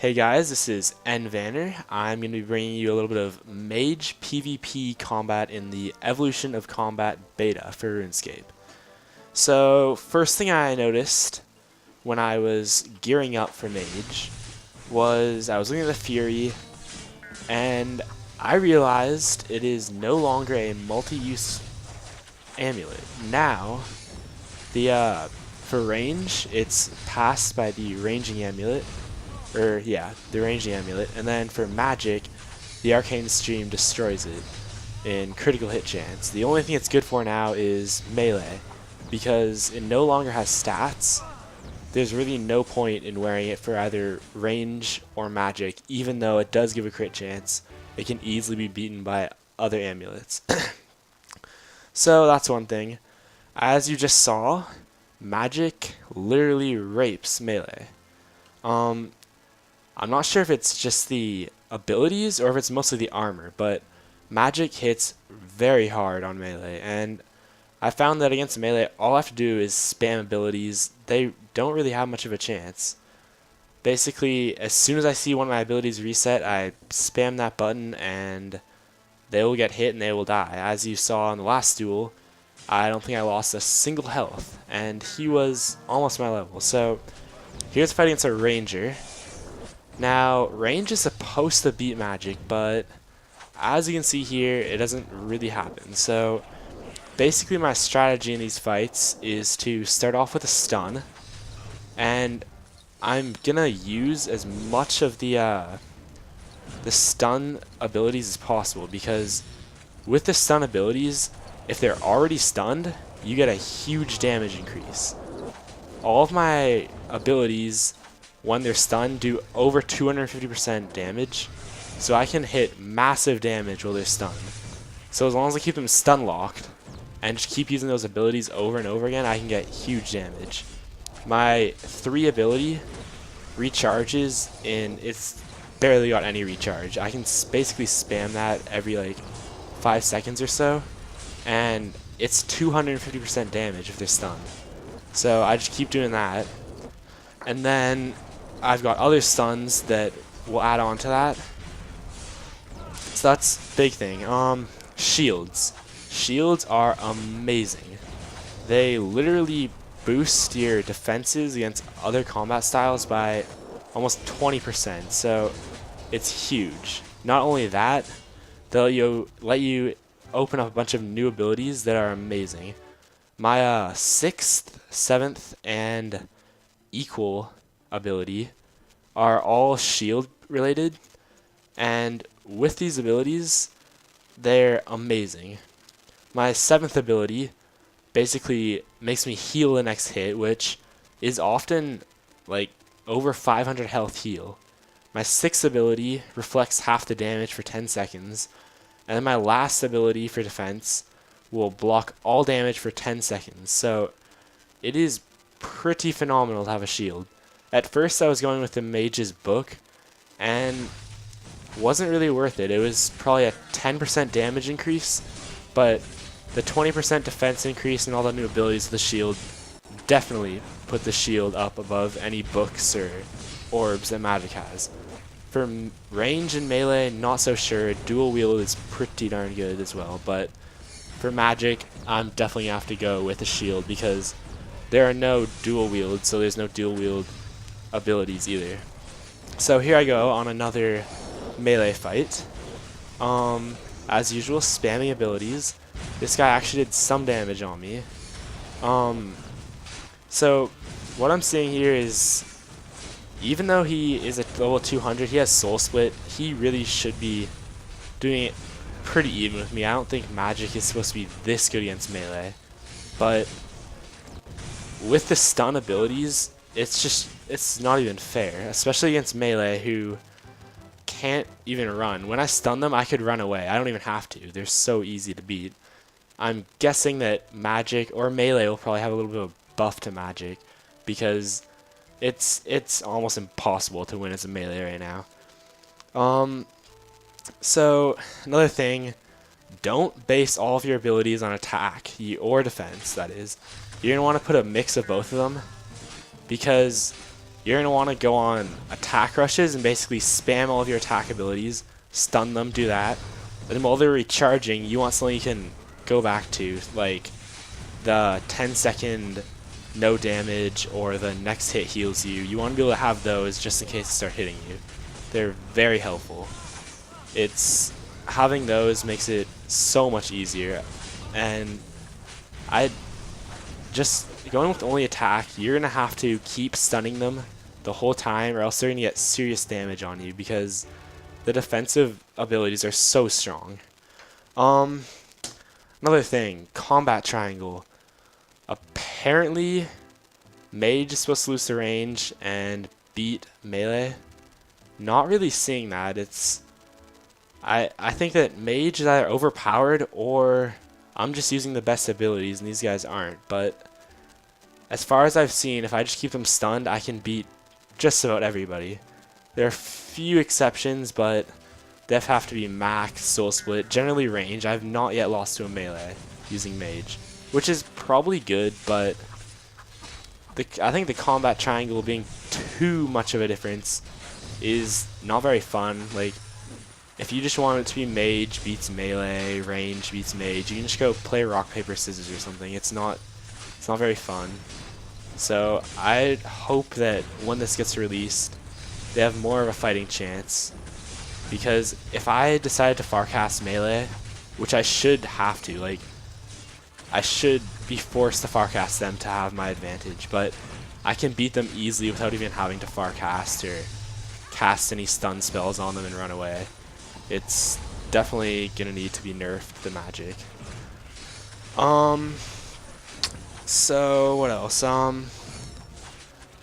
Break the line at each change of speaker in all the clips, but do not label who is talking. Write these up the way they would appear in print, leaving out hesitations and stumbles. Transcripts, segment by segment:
Hey guys, this is NVanner. I'm going to be bringing you a little bit of Mage PvP combat in the Evolution of Combat Beta for Runescape. So, first thing I noticed when I was gearing up for Mage was I was looking at the Fury and I realized it is no longer a multi-use amulet. Now, for range, it's passed by the ranging amulet. The ranging amulet, and then for magic, the arcane stream destroys it in critical hit chance. The only thing it's good for now is melee, because it no longer has stats. There's really no point in wearing it for either range or magic, even though it does give a crit chance. It can easily be beaten by other amulets. So that's one thing. As you just saw, magic literally rapes melee. I'm not sure if it's just the abilities or if it's mostly the armor, but magic hits very hard on melee, and I found that against melee, all I have to do is spam abilities. They don't really have much of a chance. Basically, as soon as I see one of my abilities reset, I spam that button and they will get hit and they will die. As you saw in the last duel, I don't think I lost a single health, and he was almost my level. So here's fighting against a ranger. Now, range is supposed to beat magic, but as you can see here, it doesn't really happen. So, basically my strategy in these fights is to start off with a stun, and I'm gonna use as much of the stun abilities as possible, because with the stun abilities, if they're already stunned, you get a huge damage increase. All of my abilities, when they're stunned, do over 250% damage, so I can hit massive damage while they're stunned. So as long as I keep them stun locked and just keep using those abilities over and over again, I can get huge damage. My 3 ability recharges it's barely got any recharge. I can basically spam that every like 5 seconds or so, and it's 250% damage if they're stunned. So I just keep doing that, and then I've got other stuns that will add on to that. So that's a big thing. Shields. Shields are amazing. They literally boost your defenses against other combat styles by almost 20%. So it's huge. Not only that, they'll let you open up a bunch of new abilities that are amazing. My 6th, 7th, and equal ability are all shield related, and with these abilities, they're amazing. My 7th ability basically makes me heal the next hit, which is often like over 500 health heal. My 6th ability reflects half the damage for 10 seconds, and then my last ability for defense will block all damage for 10 seconds. So it is pretty phenomenal to have a shield. At first I was going with the Mage's Book, and wasn't really worth it. It was probably a 10% damage increase, but the 20% defense increase and all the new abilities of the shield definitely put the shield up above any books or orbs that magic has. For range and melee, not so sure. Dual wield is pretty darn good as well, but for magic, I'm definitely going to have to go with a shield, because there are no dual wields, so there's no dual wield abilities either. So here I go on another melee fight. As usual, spamming abilities. This guy actually did some damage on me. So what I'm seeing here is, even though he is at level 200, he has Soul Split. He really should be doing it pretty even with me. I don't think magic is supposed to be this good against melee, but with the stun abilities, it's not even fair, especially against melee, who can't even run. When I stun them, I could run away. I don't even have to. They're so easy to beat. I'm guessing that magic or melee will probably have a little bit of a buff to magic, because it's almost impossible to win as a melee right now. So another thing, don't base all of your abilities on attack or defense. That is, you're gonna want to put a mix of both of them, because you're going to want to go on attack rushes and basically spam all of your attack abilities, stun them, do that. And then while they're recharging, you want something you can go back to, like the 10-second no damage or the next hit heals you. You want to be able to have those just in case they start hitting you. They're very helpful. Having those makes it so much easier, and just going with only attack, you're gonna have to keep stunning them the whole time, or else they're gonna get serious damage on you because the defensive abilities are so strong. Another thing, combat triangle. Apparently, Mage is supposed to lose the range and beat melee. Not really seeing that. I think that Mage is either overpowered or I'm just using the best abilities and these guys aren't. But as far as I've seen, if I just keep them stunned, I can beat just about everybody. There are a few exceptions, but they have to be max, soul split, generally range. I've not yet lost to a melee using Mage, which is probably good, but I think the combat triangle being too much of a difference is not very fun. Like, if you just want it to be Mage beats melee, range beats Mage, you can just go play rock, paper, scissors or something. It's not very fun. So I hope that when this gets released, they have more of a fighting chance. Because if I decide to farcast melee, which I should have to, like, I should be forced to farcast them to have my advantage, but I can beat them easily without even having to farcast or cast any stun spells on them and run away. It's definitely gonna need to be nerfed, the magic. So what else?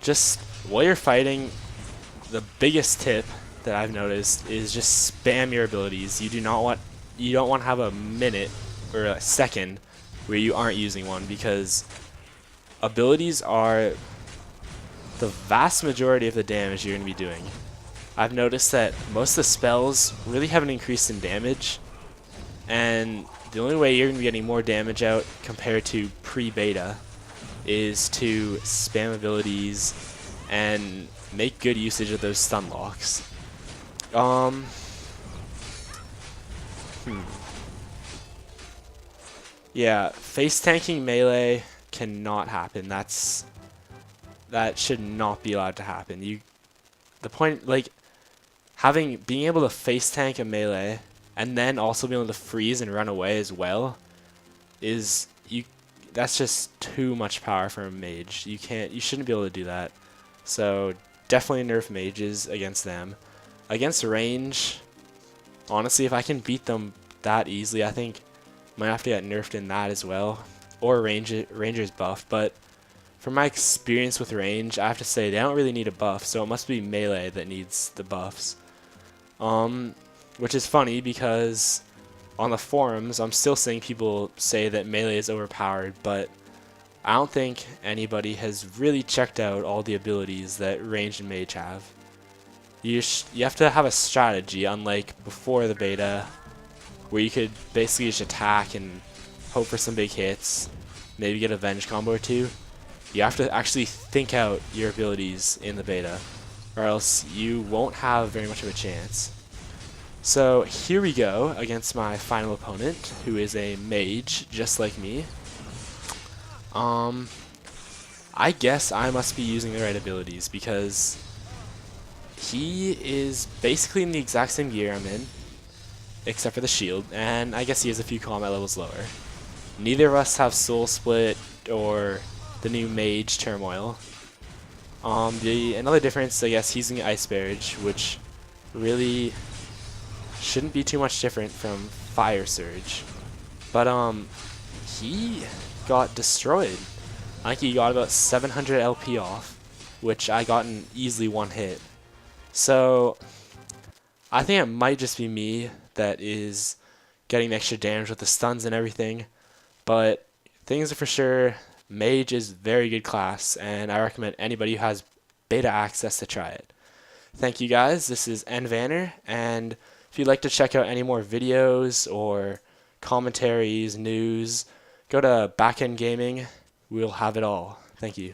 Just while you're fighting, the biggest tip that I've noticed is just spam your abilities. You don't want to have a minute or a second where you aren't using one, because abilities are the vast majority of the damage you're going to be doing. I've noticed that most of the spells really haven't increased in damage, and the only way you're going to be getting more damage out compared to pre-beta is to spam abilities and make good usage of those stun locks. Yeah, face tanking melee cannot happen. That should not be allowed to happen. The point, like, being able to face tank a melee and then also being able to freeze and run away as well that's just too much power for a mage. You shouldn't be able to do that. So definitely nerf mages against them. Against range, honestly, if I can beat them that easily, I think I might have to get nerfed in that as well, or ranger's buff. But from my experience with range, I have to say they don't really need a buff, so it must be melee that needs the buffs. Which is funny because on the forums, I'm still seeing people say that melee is overpowered, but I don't think anybody has really checked out all the abilities that range and mage have. You have to have a strategy, unlike before the beta, where you could basically just attack and hope for some big hits, maybe get a venge combo or two. You have to actually think out your abilities in the beta, or else you won't have very much of a chance. So here we go against my final opponent, who is a mage just like me. I guess I must be using the right abilities because he is basically in the exact same gear I'm in, except for the shield, and I guess he has a few combat levels lower. Neither of us have Soul Split or the new Mage Turmoil. Another difference, I guess, he's using Ice Barrage, which really shouldn't be too much different from Fire Surge. But he got destroyed. I think he got about 700 LP off, which I got in easily one hit. So I think it might just be me that is getting the extra damage with the stuns and everything, but things are for sure, Mage is very good class, and I recommend anybody who has beta access to try it. Thank you guys, this is NVanner, and if you'd like to check out any more videos or commentaries, news, go to BackendGaming. We'll have it all. Thank you.